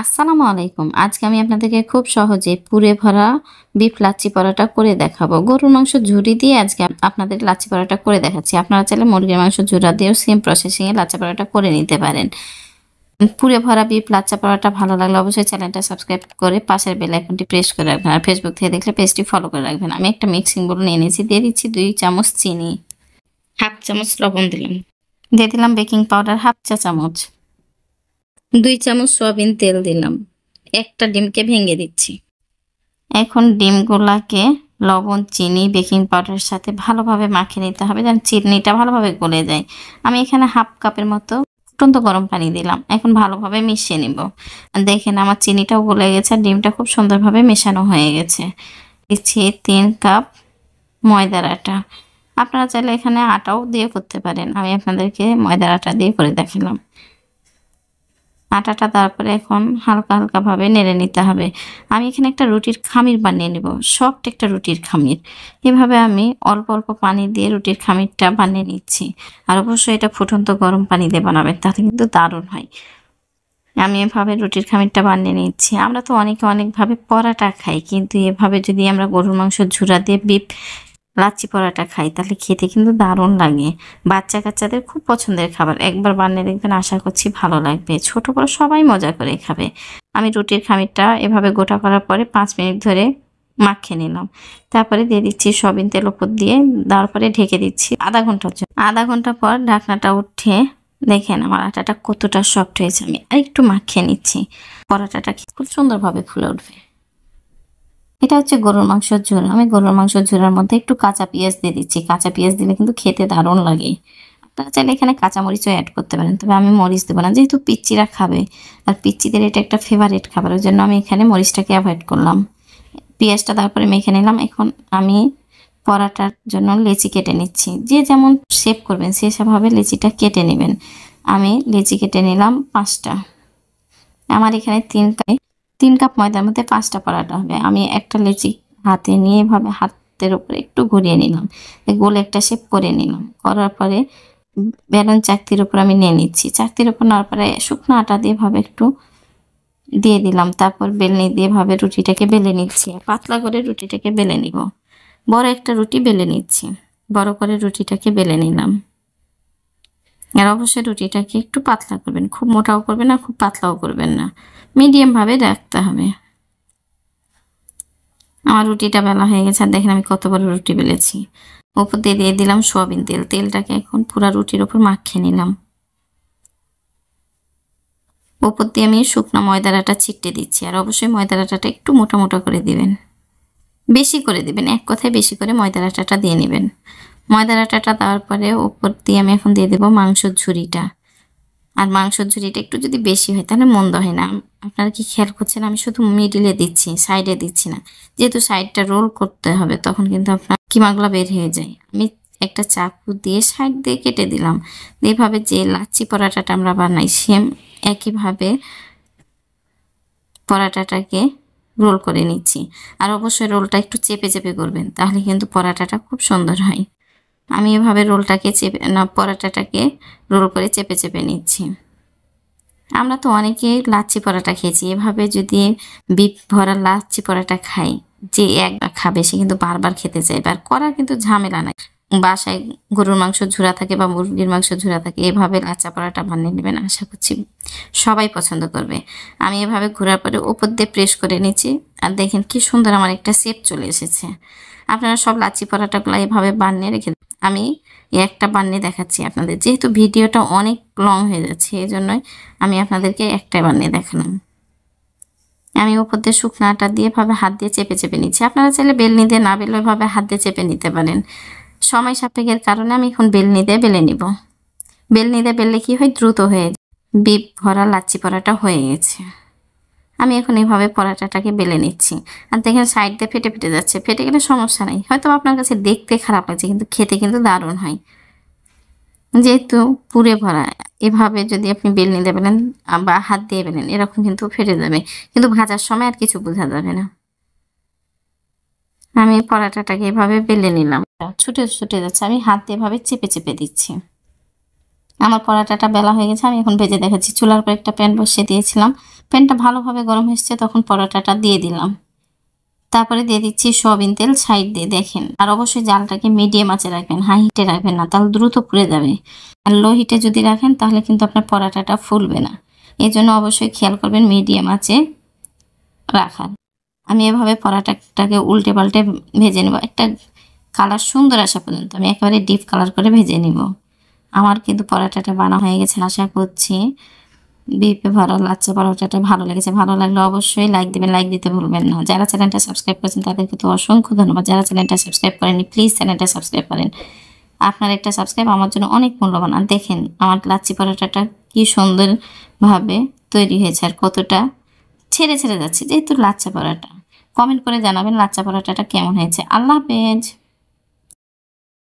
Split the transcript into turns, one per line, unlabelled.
আসসালামু আলাইকুম। আজকে আমি আপনাদেরকে খুব সহজে পুরে ভরা বিফ লাচ্ছি পরাটা করে দেখাবো। গরুর মাংস ঝুরি দিয়ে আজকে আপনাদের লাচ্ছি পরাটা করে দেখাচ্ছি। আপনারা চাইলে মুরগির মাংস ঝুরা দিয়েও সেম প্রসেসিং এ লাচ্ছা পরাটা করে নিতে পারেন। পুরে ভরা বিফ লাচ্ছা পরাটা ভালো লাগলে অবশ্যই চ্যানেলটা সাবস্ক্রাইব করে পাশের বেল আইকনটি প্রেস করে রাখবেন। আর ফেসবুক থেকে দেখলে পেজটি ফলো করে রাখবেন। আমি একটা মিক্সিং বোল নিয়ে নিয়েছি। দিয়ে দিচ্ছি 2 চামচ চিনি, 1/2 চামচ লবণ দিলাম। দিয়ে দিলাম বেকিং পাউডার 1/2 চা চামচ। 2 চামচ সয়াবিন তেল দিলাম। একটা ডিমকে ভেঙে দিচ্ছি। এখন ডিমগুলাকে লবণ, চিনি, বেকিং পাউডারের সাথে ভালোভাবে মাখিয়ে নিতে হবে যেন চিনিটা ভালোভাবে গলে যায়। আমি এখানে 1/2 কাপের মতো ফুটন্ত গরম পানি দিলাম। এখন ভালোভাবে মিশিয়ে নিব। দেখেন আমার চিনিটাও গলে গেছে আর ডিমটা খুব সুন্দরভাবে মেশানো হয়ে গেছে। দিচ্ছি 3 কাপ ময়দার আটা। আপনারা চাইলে এখানে আটাও দিয়ে করতে পারেন। আমি আপনাদেরকে ময়দার আটা দিয়ে করে দেখালাম। আটাটা তারপরে এখন হালকা হালকা ভাবে নেড়ে নিতে হবে। আমি এখানে একটা রুটির খামির বানিয়ে নেব, সফট একটা রুটির খামির। এভাবে আমি অল্প অল্প পানি দিয়ে রুটির খামিরটা বানিয়ে নিচ্ছি। আর অবশ্যই এটা ফুটন্ত গরম পানি দিয়ে বানাবেন, তাহলে কিন্তু দারুণ হয়। আমি এভাবে রুটির খামিরটা বানিয়ে নিচ্ছি। আমরা তো অনেকে অনেকভাবে পরাটা খাই, কিন্তু এভাবে যদি আমরা গরুর মাংস ঝুরা দিয়ে বিফ লাচ্ছি পরাটা খাই তাহলে খেতে কিন্তু দারুণ লাগে। বাচ্চা কাচ্চাদের খুব পছন্দের খাবার। একবার বানিয়ে দেখবেন, আশা করছি ভালো লাগবে। ছোট বড় সবাই মজা করে খাবে। আমি রুটির খামিরটা এভাবে গোটা করার পরে 5 মিনিট ধরে মাখিয়ে নিলাম। তারপরে দিয়ে দিচ্ছি সয়াবিন তেল উপর দিয়ে, তারপরে ঢেকে দিচ্ছি আধা ঘন্টার জন্য। আধা ঘন্টা পর ঢাকনাটা উঠে দেখেন আমার আটাটা কতটা সফট হয়েছে। আমি আরেকটু মাখিয়ে নিচ্ছি। পরাটাটা খুব সুন্দরভাবে ফুলে উঠবে। এটা হচ্ছে গরুর মাংসের ঝোল। আমি গরুর মাংসের ঝোলের মধ্যে একটু কাঁচা পেঁয়াজ দিয়ে দিচ্ছি। কাঁচা পেঁয়াজ দিলে কিন্তু খেতে দারুণ লাগে। আপনারা চাইলে এখানে কাঁচা মরিচও অ্যাড করতে পারেন, তবে আমি মরিচ দেবো না, যেহেতু পিচ্চিরা খাবে আর পিচ্চিদের এটা একটা ফেভারিট খাবার, ওই জন্য আমি এখানে মরিচটাকে অ্যাভয়েড করলাম। পেঁয়াজটা তারপরে মেখে নিলাম। এখন আমি পরাটার জন্য লেচি কেটে নিচ্ছি। যে যেমন শেপ করবেন সে সেভাবে লেচিটা কেটে নেবেন। আমি লেচি কেটে নিলাম 5টা। আমার এখানে 3 কাপ ময়দার মধ্যে 5টা পরাটা হবে। আমি একটা লেচি হাতে নিয়ে এভাবে হাতের উপরে একটু ঘুরিয়ে নিলাম, গোল একটা শেপ করে নিলাম। করার পরে বেলুন চাকতির উপর আমি নিয়ে নিচ্ছি। চাকতির উপর নেওয়ার পরে শুকনো আটা দিয়ে ভাবে একটু দিয়ে দিলাম। তারপর বেলনি দিয়ে ভাবে রুটিটাকে বেলে নিচ্ছি। পাতলা করে রুটিটাকে বেলে নিব। বড় একটা রুটি বেলে নিচ্ছি। বড় করে রুটিটাকে বেলে নিলাম। আর অবশ্যই রুটিটাকে একটু পাতলা করবেন, খুব মোটাও করবেন না, খুব পাতলাও করবেন না, মিডিয়াম ভাবে রাখতে হবে। আমার রুটিটা বেলা হয়ে গেছে আর দেখেন আমি কত বড় রুটি বেলেছি। উপর দিয়ে দিয়ে দিলাম সয়াবিন তেল। তেলটাকে এখন পুরা রুটির উপর মাখিয়ে নিলাম। উপর দিয়ে আমি শুকনো ময়দার আটা ছিটিয়ে দিচ্ছি। আর অবশ্যই ময়দার আটাটা একটু মোটা মোটা করে দিবেন, বেশি করে দিবেন, এক কথায় বেশি করে ময়দার আটাটা দিয়ে নেবেন। ময়দার আটাটা দেওয়ার পরে উপর দিয়ে আমি এখন দিয়ে দেবো মাংসর ঝুরিটা। আর মাংসর ঝুরিটা একটু যদি বেশি হয় তাহলে মন্দ হয় না। আপনারা কি খেয়াল করছেন, আমি শুধু মিডিলে দিচ্ছি, সাইডে দিচ্ছি না। যেহেতু সাইডটা রোল করতে হবে তখন কিন্তু আপনার কিমাগুলা বের হয়ে যায়। আমি একটা চাকু দিয়ে সাইড দিয়ে কেটে দিলাম। এইভাবে যে লাচ্ছি পরাটাটা আমরা বানাই সেম একইভাবে পরাটাটাকে রোল করে নিচ্ছি। আর অবশ্যই রোলটা একটু চেপে চেপে করবেন, তাহলে কিন্তু পরাটাটা খুব সুন্দর হয়। আমি এভাবে পরাটাটাকে রোল করে চেপে চেপে নিচ্ছি। আমরা তো অনেকেই লাচ্ছি পরাটা খেয়েছি। এভাবে যদি বিফ ভরা লাচ্ছি পরাটা খাই, যে একবার খাবে সে কিন্তু বারবার খেতে চাইবে। আর করার কিন্তু ঝামেলা নাই। বাসায় গরুর মাংস ঝুরা থাকে বা মুরগির মাংস ঝুরা থাকে, এভাবে লাচ্ছা পরাটা বানিয়ে নেবেন, আশা করছি সবাই পছন্দ করবে। আমি এভাবে ঘোরার পরে উপর দিয়ে প্রেস করে নিচ্ছি। আর দেখেন কি সুন্দর আমার একটা শেপ চলে এসেছে। আপনারা সব লাচ্ছি পরাটাগুলো এভাবে বানিয়ে রেখে আমি একটা বানিয়ে দেখাচ্ছি আপনাদের। যেহেতু ভিডিওটা অনেক লং হয়ে যাচ্ছে এই জন্যই আমি আপনাদেরকে একটা বানিয়ে দেখালাম। আমি উপর দিয়ে শুকনো আটা দিয়ে ভাবে হাত দিয়ে চেপে চেপে নিচ্ছি। আপনারা চাইলে বেলনি দিয়ে না বেলে ওইভাবে হাত দিয়ে চেপে নিতে পারেন। সময় সাপেক্ষের কারণে আমি এখন বেলনি দিয়ে বেলে নিব। বেলনি দিয়ে বেললে কি হয়, দ্রুত হয়ে যায়। বিফ ভরা লাচ্ছি পরাটা হয়ে গেছে। আমি এখন এইভাবে পরাটাটাকে বেলে নিচ্ছি। আর দেখেন সাইড দিয়ে ফেটে ফেটে যাচ্ছে। ফেটে গেলে সমস্যা নাই, হয়তো আপনার কাছে দেখতে খারাপ লাগছে কিন্তু খেতে কিন্তু দারুণ হয়। যেহেতু পুরে ভরা, এভাবে যদি আপনি বেলনি দিয়ে বেলেন বা হাত দিয়ে বেলেন এরকম কিন্তু ফেটে যাবে, কিন্তু ভাজার সময় আর কিছু বোঝা যাবে না। আমি পরাটাটাকে এভাবে বেলে নিলাম। ছুটে ছুটে যাচ্ছে, আমি হাত দিয়ে এভাবে চেপে চেপে দিচ্ছি। আমার পরোটাটা বেলা হয়ে গেছে, আমি এখন ভেজে দেখাচ্ছি। চুলার উপর একটা প্যান বসিয়ে দিয়েছিলাম, প্যানটা ভালোভাবে গরম হয়েছে, তখন পরোটাটা দিয়ে দিলাম। তারপরে দিয়ে দিচ্ছি সয়াবিন তেল সাইড দিয়ে, দেখেন। আর অবশ্যই জালটাকে মিডিয়াম আঁচে রাখবেন, হাই হিটে রাখবেন না, তাহলে দ্রুত পুড়ে যাবে। আর লো হিটে যদি রাখেন তাহলে কিন্তু আপনার পরোটাটা ফুলবে না। এই জন্য অবশ্যই খেয়াল করবেন মিডিয়াম আঁচে রাখার। আমি এভাবে পরোটাটাকে উল্টে পাল্টে ভেজে নেব, একটা কালার সুন্দর আসা পর্যন্ত আমি একেবারে ডিপ কালার করে ভেজে নিব। আমার কিন্তু পরোটাটা বানা হয়ে গেছে, আশা করছি বিপে ভরা লাচ্ছা পরোটাটা ভালো লেগেছে। ভালো লাগলে অবশ্যই লাইক দিবেন, লাইক দিতে ভুলবেন না। যারা চ্যানেলটা সাবস্ক্রাইব করেছেন তাদেরকে তো অসংখ্য ধন্যবাদ। যারা চ্যানেলটা সাবস্ক্রাইব করেনি প্লিজ চ্যানেলটা সাবস্ক্রাইব করেন। আপনার একটা সাবস্ক্রাইব আমার জন্য অনেক মূল্যবান। আর দেখেন আমার লাচ্ছি পরোটাটা কি সুন্দরভাবে তৈরি হয়েছে, আর কতটা ছেড়ে ছেড়ে যাচ্ছে, যেহেতু লাচ্ছা পরোটা। কমেন্ট করে জানাবেন লাচ্ছা পরোটাটা কেমন হয়েছে। আল্লাহ হাফেজ।